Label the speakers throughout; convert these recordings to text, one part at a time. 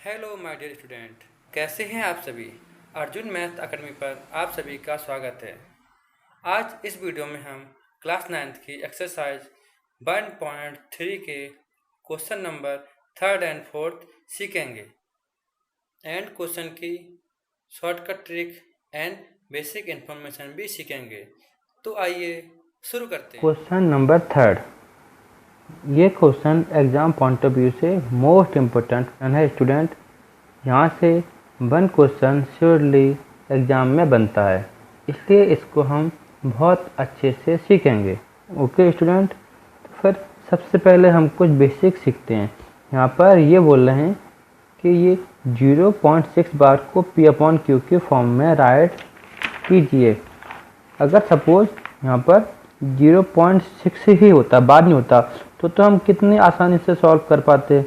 Speaker 1: Hello my dear student, कैसे हैं आप सभी। अर्जुन मैथ अकेडमी पर आप सभी का स्वागत है। आज इस वीडियो में हम क्लास 9th की एक्सरसाइज 1.3 के question number 3rd and 4th सीखेंगे एंड क्वेश्चन की shortcut trick and basic information भी सीखेंगे। तो आइए शुरू करते हैं।
Speaker 2: Question number 3rd। ये question exam point of view से मोस्ट इम्पोर्टेंट है स्टूडेंट। यहाँ से 1 क्वेश्चन श्योरली एग्ज़ाम में बनता है, इसलिए इसको हम बहुत अच्छे से सीखेंगे। ओके स्टूडेंट, तो फिर सबसे पहले हम कुछ बेसिक सीखते हैं। यहाँ पर ये बोल रहे हैं कि ये 0.6 बार को P/Q के फॉर्म में राइट कीजिए। अगर सपोज यहाँ पर 0.6 ही होता, बाद नहीं होता, तो हम कितने आसानी से सॉल्व कर पाते।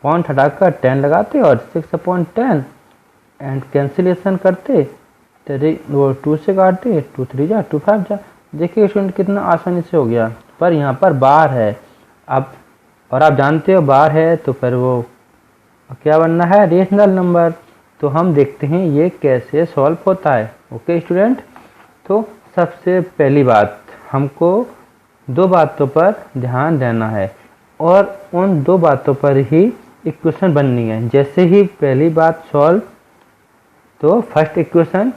Speaker 2: पॉइंट हटाकर 10 लगाते और 6/10 एंड कैंसिलेशन करते, 2 से काटते, 2 3 जा 2 5 जा। देखिए स्टूडेंट कितना आसानी से हो गया। पर यहाँ पर बार है अब, और आप जानते हो बार है तो फिर वो क्या बनना है, रेशनल नंबर। तो हम देखते हैं ये कैसे सॉल्व होता है। ओके स्टूडेंट, तो सबसे पहली बात हमको 2 बातों पर ध्यान देना है और उन 2 बातों पर ही इक्वेशन बननी है। जैसे ही पहली बात सॉल्व तो फर्स्ट इक्वेशन,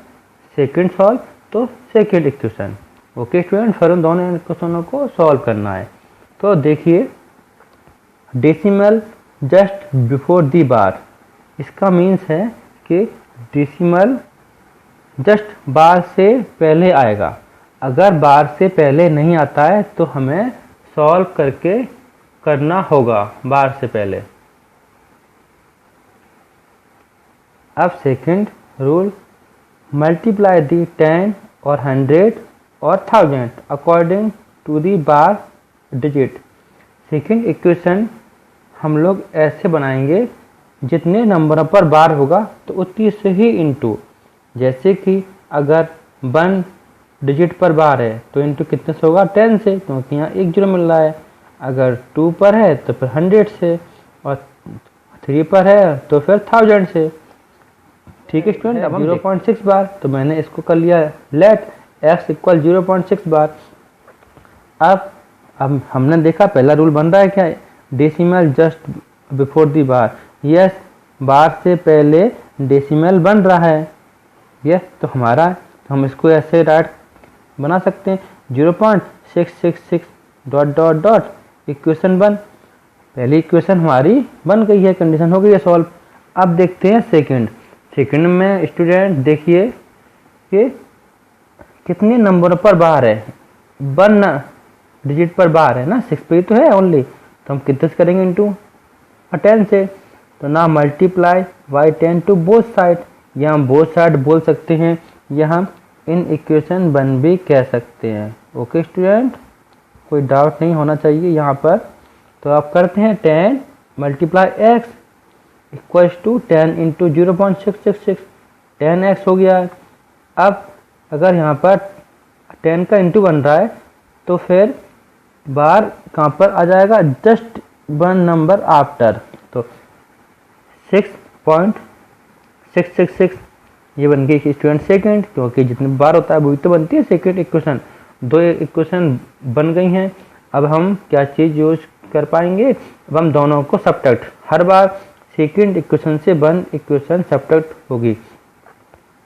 Speaker 2: सेकंड सॉल्व तो सेकंड इक्वेशन। ओके स्टूडेंट, फिर उन दोनों इक्वेशनों को सॉल्व करना है। तो देखिए डेसिमल जस्ट बिफोर दी बार, इसका मीन्स है कि डेसिमल जस्ट बार से पहले आएगा। अगर बार से पहले नहीं आता है तो हमें सॉल्व करके करना होगा बार से पहले। अब सेकंड रूल, मल्टीप्लाई दी 10 और 100 और 1000 according to the bar digit. Second equation हम लोग ऐसे बनाएंगे, जितने नंबरों पर बार होगा तो उतनी से ही इनटू। जैसे कि अगर 1 डिजिट पर बार है तो इनटू कितने से होगा, 10 से, क्योंकि यहाँ 1 0 मिल रहा है। अगर 2 पर है तो फिर 100 से, और 3 पर है तो फिर 1000 से। ठीक है स्टूडेंट, अब 0.6 बार, तो मैंने इसको कर लिया लेट x = 0.6 बार। अब हमने देखा पहला रूल बन रहा है क्या, decimal just before the bar. Yes, bar से पहले डेसिमल बन रहा है। यस, तो हमारा हम इसको ऐसे राइट बना सकते हैं 0.666 ... इक्वेशन 1। पहली इक्वेशन हमारी बन गई है, कंडीशन हो गई है सॉल्व। अब देखते हैं सेकंड में स्टूडेंट देखिए कि कितने नंबरों पर बार है। 1 डिजिट पर बार है ना, 6 पे तो है ओनली, तो हम कितने से करेंगे इनटू 10 से। तो ना multiply by 10 to both side, या हम बोथ साइड बोल सकते हैं, या हम इन इक्वेशन 1 भी कह सकते हैं। ओके स्टूडेंट, कोई डाउट नहीं होना चाहिए यहाँ पर। तो आप करते हैं 10 मल्टीप्लाई x = 10 इंटू 0.666, 10x हो गया। अब अगर यहाँ पर 10 का इंटू बन रहा है तो फिर बार कहाँ पर आ जाएगा, जस्ट 1 नंबर आफ्टर। तो 6.666 ये बन गई स्टूडेंट सेकंड, क्योंकि जितनी बार होता है वही तो बनती है सेकंड इक्वेशन। 2 इक्वेशन बन गई हैं। अब हम क्या चीज़ यूज कर पाएंगे, अब हम दोनों को सब्ट्रैक्ट, हर बार सेकंड इक्वेशन से 1 इक्वेशन सब्ट्रैक्ट होगी।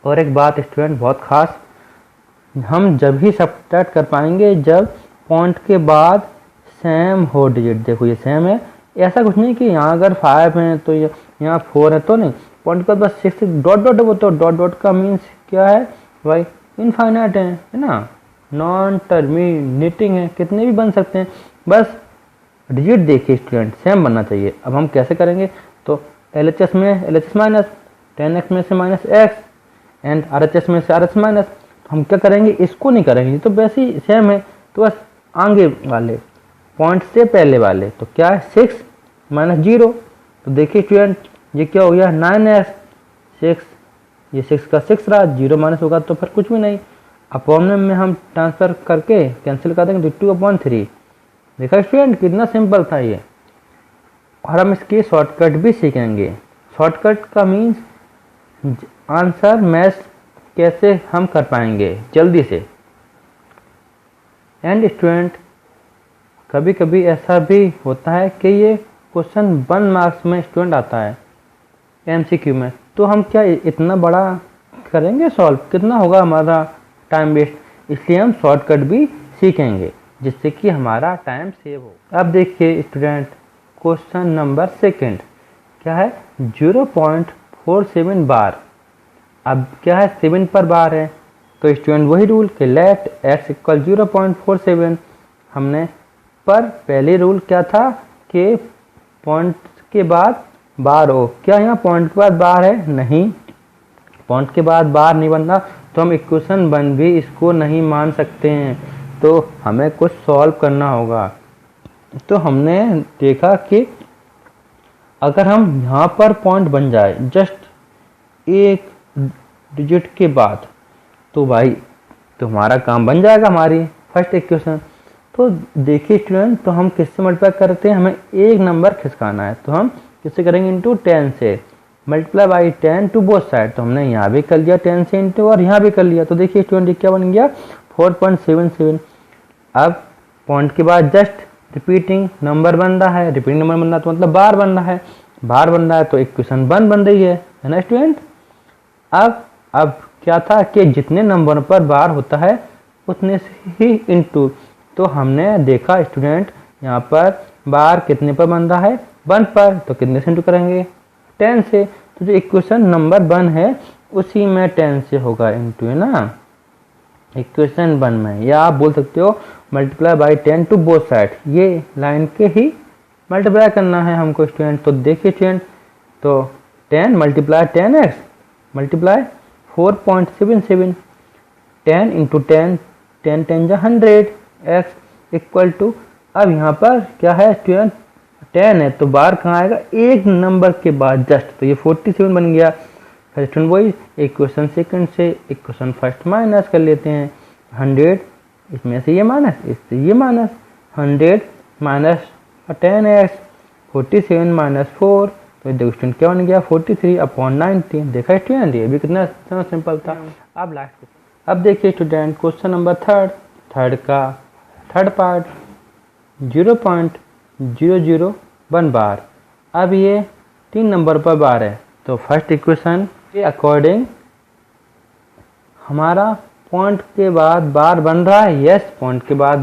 Speaker 2: और एक बात स्टूडेंट बहुत खास, हम जब ही सब्ट्रैक्ट कर पाएंगे जब पॉइंट के बाद सेम हो डिजिट। देखो ये सेम है, ऐसा कुछ नहीं कि यहाँ अगर 5 है तो यहाँ 4 है तो नहीं, पॉइंट के बाद बस 6 डॉट डॉट हो, तो डॉट डॉट का मीन्स क्या है भाई, इनफाइनाइट है ना, नॉन टर्मिनेटिंग है, कितने भी बन सकते हैं। बस डिजिट देखिए स्टूडेंट सेम बनना चाहिए। अब हम कैसे करेंगे, तो LHS में LHS माइनस, 10x में से माइनस x एंड RHS में से RHS माइनस। तो हम क्या करेंगे, इसको नहीं करेंगे, तो वैसे ही सेम है। तो बस आगे वाले पॉइंट से पहले वाले, तो क्या है 6 - 0। तो देखिए स्टूडेंट ये क्या हो गया, 9x, 6, ये 6 का 6 रहा, 0 माइनस होगा तो फिर कुछ भी नहीं। अपॉन में हम ट्रांसफर करके कैंसिल कर देंगे, 2/3। देखा स्टूडेंट कितना सिंपल था ये। और हम इसकी शॉर्टकट भी सीखेंगे। शॉर्टकट का मीन्स आंसर मैच कैसे हम कर पाएंगे जल्दी से। एंड स्टूडेंट, कभी कभी ऐसा भी होता है कि ये क्वेश्चन 1 मार्क्स में स्टूडेंट आता है एमसीक्यू में, तो हम क्या इतना बड़ा करेंगे सॉल्व, कितना होगा हमारा टाइम वेस्ट, इसलिए हम शॉर्टकट भी सीखेंगे जिससे कि हमारा टाइम सेव हो। अब देखिए स्टूडेंट, क्वेश्चन नंबर 2 क्या है, 0.47 बार। अब क्या है, 7 पर बार है, तो स्टूडेंट वही रूल कि लेट x इक्वल 0.47। हमने पर पहले रूल क्या था कि पॉइंट के बाद बार हो, क्या यहाँ पॉइंट के बाद बार है, नहीं, पॉइंट के बाद बार नहीं बनता, तो हम इक्वेशन 1 भी इसको नहीं मान सकते हैं, तो हमें कुछ सॉल्व करना होगा। तो हमने देखा कि अगर हम यहाँ पर पॉइंट बन जाए जस्ट एक डिजिट के बाद, तो भाई तो हमारा काम बन जाएगा, हमारी फर्स्ट इक्वेशन। तो देखिए स्टूडेंट, तो हम किससे मल्टीप्लाई करते हैं, हमें एक नंबर खिसकाना है, तो हम किससे करेंगे, इंटू 10 से, multiply by 10 to both side. तो हमने यहाँ भी कर लिया 10 से इंटू, और यहाँ भी कर लिया, तो देखिए स्टूडेंट क्या बन गया, 4.77। अब पॉइंट के बाद जस्ट रिपीटिंग नंबर बन रहा है, रिपीटिंग नंबर बन रहा है तो मतलब बार बन रहा है, बार बन रहा है तो इक्वेशन 1 बन रही है ना स्टूडेंट। अब क्या था कि जितने नंबर पर बार होता है उतने से ही इंटू, तो हमने देखा स्टूडेंट यहाँ पर बार कितने पर बन रहा है, 1 पर, तो कितने से इंटू करेंगे, 10 से। तो जो इक्वेशन नंबर 1 है उसी में 10 से होगा इंटू, है ना, इक्वेशन 1 में, या आप बोल सकते हो multiply by 10 to both side, ये लाइन के ही मल्टीप्लाई करना है हमको स्टूडेंट। तो देखिए स्टूडेंट, तो 10 मल्टीप्लाई 10x मल्टीप्लाई 4.77, 10 इंटू 10, 10 10 जा 100, x इक्वल टू, अब यहाँ पर क्या है स्टूडेंट, 10 है तो बार कहाँ आएगा, एक नंबर के बाद जस्ट, तो ये 47 बन गया। फिर स्टूडेंट वही इक्वेशन 2 से इक्वेशन 1 माइनस कर लेते हैं, 100 इसमें से ये माइनस, इससे ये माइनस, 100 माइनस 10x, 47 माइनस 4, तो देखो स्टूडेंट क्या बन गया, 43/19। देखा स्टूडेंट, ये भी कितना सिंपल था। अब लास्ट, अब देखिए स्टूडेंट क्वेश्चन नंबर 3 का थर्ड पार्ट, 0.001 बार। अब ये 3 नंबर पर बार है, तो फर्स्ट इक्वेशन के अकॉर्डिंग हमारा पॉइंट के बाद बार बन रहा है, यस पॉइंट के बाद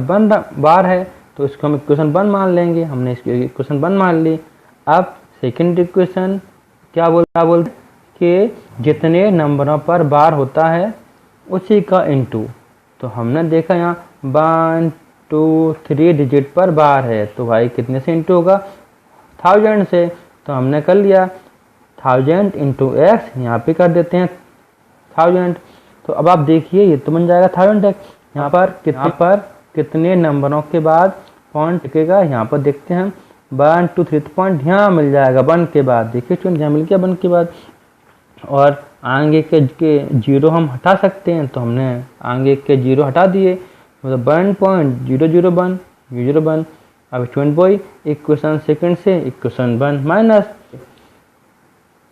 Speaker 2: बार है, तो इसको हम इक्वेशन 1 मान लेंगे, हमने इसकी इक्वेशन 1 मान ली। अब सेकंड इक्वेशन क्या बोलते कि जितने नंबरों पर बार होता है उसी का इनटू, तो हमने देखा यहाँ 1 2 3 डिजिट पर बार है, तो भाई कितने से इंटू होगा, 1000 से, तो हमने कर लिया 1000 इंटू एक्स, यहाँ पे कर देते हैं 1000। तो अब आप देखिए ये तो बन जाएगा 1000x। यहाँ पर कितने नंबरों के बाद पॉइंट टिकेगा, यहाँ पर देखते हैं 1 2 3, तो पॉइंट यहाँ मिल जाएगा 1 के बाद, देखिए स्टूडेंट यहाँ मिल गया 1 के बाद, और आगे के जीरो हम हटा सकते हैं, तो हमने आगे के जीरो हटा दिए, मतलब 1.001 अब स्टूडेंट बॉय इक्वेशन 2 से इक्वेशन 1 माइनस,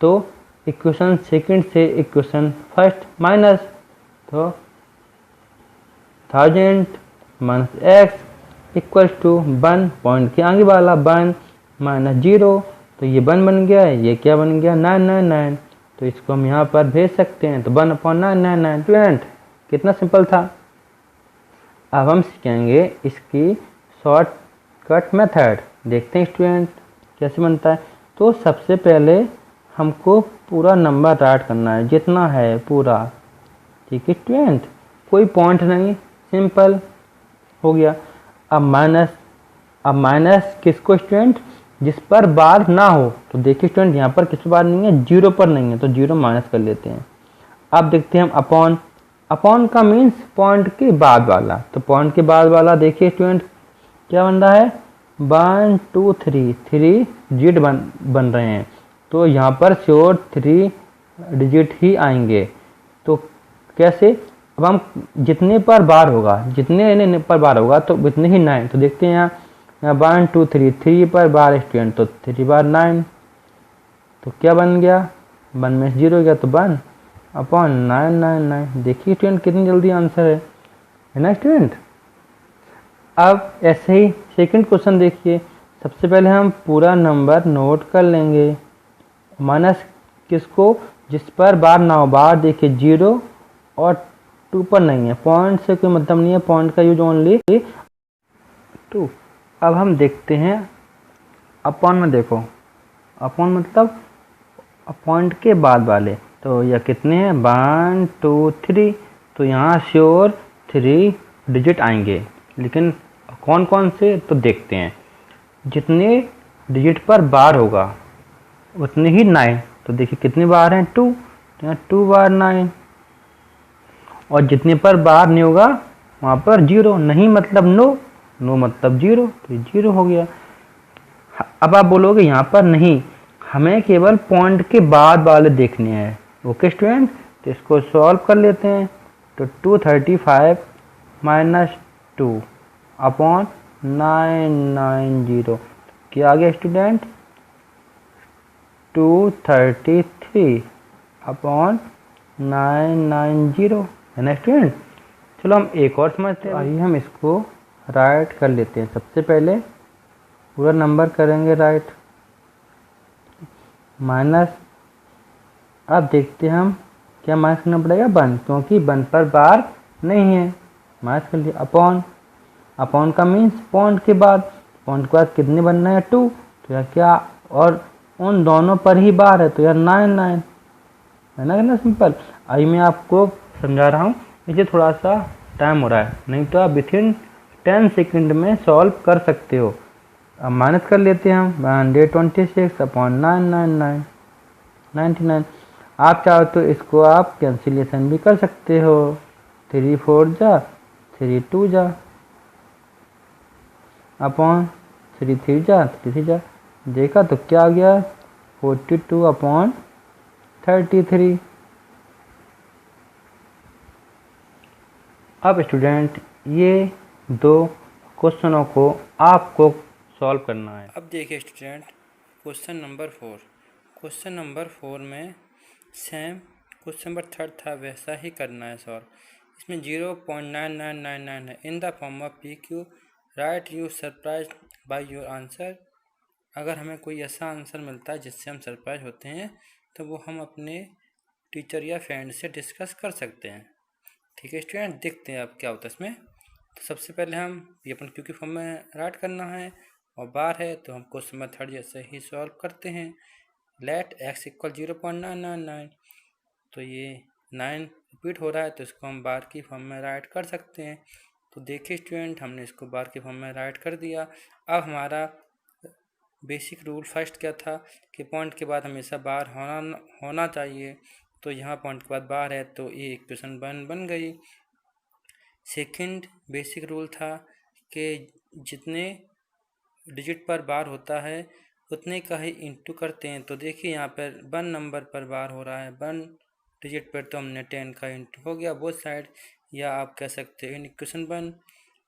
Speaker 2: तो इक्वेशन 2 से इक्वेशन 1 माइनस, तो 1000 minus x equal to 1, point के आगे वाला 1 माइनस 0, तो ये 1 बन गया, ये क्या बन गया 999, तो इसको हम यहाँ पर भेज सकते हैं, तो 1/999। स्टूडेंट कितना सिंपल था। अब हम सीखेंगे इसकी शॉर्टकट मेथड, देखते हैं स्टूडेंट कैसे बनता है। तो सबसे पहले हमको पूरा नंबर राइट करना है, जितना है पूरा, ठीक है स्टूडेंट, कोई पॉइंट नहीं, सिंपल हो गया। अब माइनस किसको स्टूडेंट, जिस पर बार ना हो, तो देखिए स्टूडेंट यहाँ पर किस बार नहीं है, 0 पर नहीं है, तो 0 माइनस कर लेते हैं। अब देखते हैं हम अपॉन का मीन्स पॉइंट के बाद वाला, तो पॉइंट के बाद वाला देखिए स्टूडेंट क्या बन रहा है, 1 2 3 डिजिट बन रहे हैं, तो यहाँ पर श्योर 3 डिजिट ही आएंगे। तो कैसे, अब हम जितने पर बार होगा, जितने पर बार होगा तो उतने ही 9, तो देखते हैं यहाँ 1 2 3 पर बार स्टूडेंट, तो 3 बार 9, तो क्या बन गया, 1 में 0 गया तो 1 अपॉन 999। देखिए स्टूडेंट कितनी जल्दी आंसर है ना स्टूडेंट। अब ऐसे ही सेकंड क्वेश्चन देखिए। सबसे पहले हम पूरा नंबर नोट कर लेंगे, माइनस किसको, जिस पर बार ना हो। बार देखिए 0 और 2 पर नहीं है, पॉइंट से कोई मतलब नहीं है, पॉइंट का यूज ओनली 2। अब हम देखते हैं अपॉन में, देखो अपॉन मतलब पॉइंट के बाद वाले, तो यह कितने हैं 1 2 3, तो यहाँ श्योर 3 डिजिट आएंगे, लेकिन कौन कौन से तो देखते हैं। जितने डिजिट पर बार होगा उतने ही 9, तो देखिए कितने बार हैं 2, तो यहाँ 2 बार 9, और जितने पर बार नहीं होगा वहाँ पर 0, नहीं मतलब नो, नो मतलब 0, तो 0 हो गया। अब आप बोलोगे यहाँ पर नहीं, हमें केवल पॉइंट के बाद वाले देखने हैं। ओके स्टूडेंट, तो इसको सॉल्व कर लेते हैं। तो 235 माइनस 2 अपॉन 990, क्या आ गया स्टूडेंट 233 अपॉन 990, है ना स्टूडेंट। चलो हम एक और समझते हैं। आइए हम इसको राइट कर लेते हैं। सबसे पहले पूरा नंबर करेंगे राइट, माइनस, अब देखते हैं हम क्या माइनस करना पड़ेगा 1, क्योंकि 1 पर बार नहीं है, माइनस कर लिया। अपॉन, अपॉन का मीन्स पॉइंट के बाद, पॉइंट के बाद कितने बनना है 2, तो यार क्या, और उन दोनों पर ही बार है, तो यार 9 है ना सिंपल। अभी मैं आपको समझा रहा हूँ, मुझे थोड़ा सा टाइम हो रहा है, नहीं तो आप विथिन 10 सेकंड में सॉल्व कर सकते हो। अब माइनस कर लेते हैं हम 126 अपॉन 99। आप चाहो तो इसको आप कैंसिलेशन भी कर सकते हो, 3 4 जा 3 2 जा अपॉन 3 3 जा 3 जा, देखा तो क्या आ गया 42 अपॉन 33। अब स्टूडेंट ये दो क्वेश्चनों को आपको सॉल्व करना है।
Speaker 1: अब देखिए student question number 4। Question number 4 में सेम क्वेश्चन नंबर 3 था वैसा ही करना है सॉल्व। इसमें 0.9999 है। In the form of PQ right you surprise by your answer. अगर हमें कोई ऐसा आंसर मिलता है जिससे हम सरप्राइज होते हैं तो वो हम अपने टीचर या फ्रेंड से डिस्कस कर सकते हैं। ठीक है स्टूडेंट, देखते हैं अब क्या होता है इसमें। तो सबसे पहले हम ये अपन क्यू की फॉर्म में राइट करना है, और बार है तो हम क्वेश्चन मेथड जैसे ही सॉल्व करते हैं। लेट x इक्वल 0.999, तो ये 9 रिपीट हो रहा है तो इसको हम बार की फॉर्म में राइट कर सकते हैं। तो देखिए स्टूडेंट हमने इसको बार की फॉर्म में राइट कर दिया। अब हमारा बेसिक रूल फर्स्ट क्या था कि पॉइंट के बाद हमेशा बार होना चाहिए, तो यहाँ पॉइंट के बाद बार है तो ये इक्वेशन बन गई। सेकंड बेसिक रूल था कि जितने डिजिट पर बार होता है उतने का ही इंटू करते हैं। तो देखिए यहाँ पर 1 नंबर पर बार हो रहा है, 1 डिजिट पर, तो हमने 10 का इंटू हो गया बोथ साइड, या आप कह सकते हैं इन इक्वेशन 1।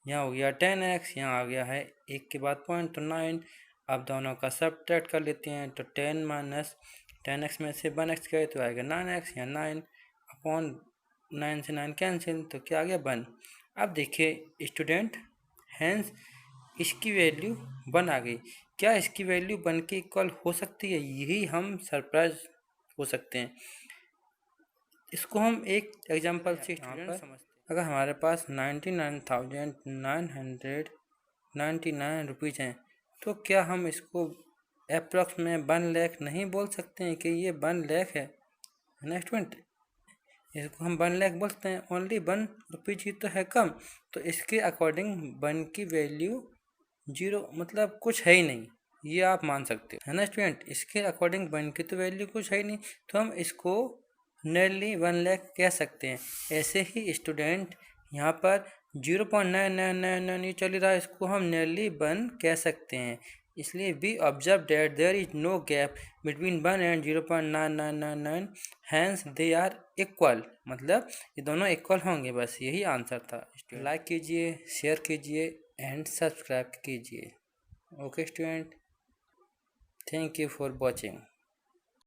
Speaker 1: यहाँ हो गया 10x, यहाँ आ गया है 1 के बाद पॉइंट तो 9। अब दोनों का सब्ट्रैक्ट कर लेते हैं, तो 10 माइनस 10x में से 1x गए तो आएगा 9x, या 9 अपॉन 9 से 9 कैंसिल, तो क्या आ गया 1। अब देखिए स्टूडेंट हैंस इसकी वैल्यू 1 आ गई। क्या इसकी वैल्यू 1 के इक्वल हो सकती है, यही हम सरप्राइज हो सकते हैं। इसको हम एक एग्जांपल से स्टूडेंट समझते हैं। अगर हमारे पास 99,999 रुपीज़ हैं तो क्या हम इसको अप्रॉक्स में 1 लाख नहीं बोल सकते हैं कि ये 1 लाख है ना स्टूडेंट। इसको हम 1 लाख बोलते हैं, ओनली 1 रुपीज़ ही तो है कम, तो इसके अकॉर्डिंग 1 की वैल्यू 0 मतलब कुछ है ही नहीं, ये आप मान सकते हो, है ना स्टूडेंट। इसके अकॉर्डिंग 1 की तो वैल्यू कुछ है ही नहीं, तो हम इसको नियरली 1 लाख कह सकते हैं। ऐसे ही स्टूडेंट यहाँ पर 0.9999 ये चल रहा है, इसको हम नियरली 1 कह सकते हैं। इसलिए we observe that there is no gap between 1 and 0.9999, hence they are equal, मतलब ये दोनों इक्वल होंगे, बस यही आंसर था। लाइक कीजिए, शेयर कीजिए एंड सब्सक्राइब कीजिए। Okay student, thank you for watching.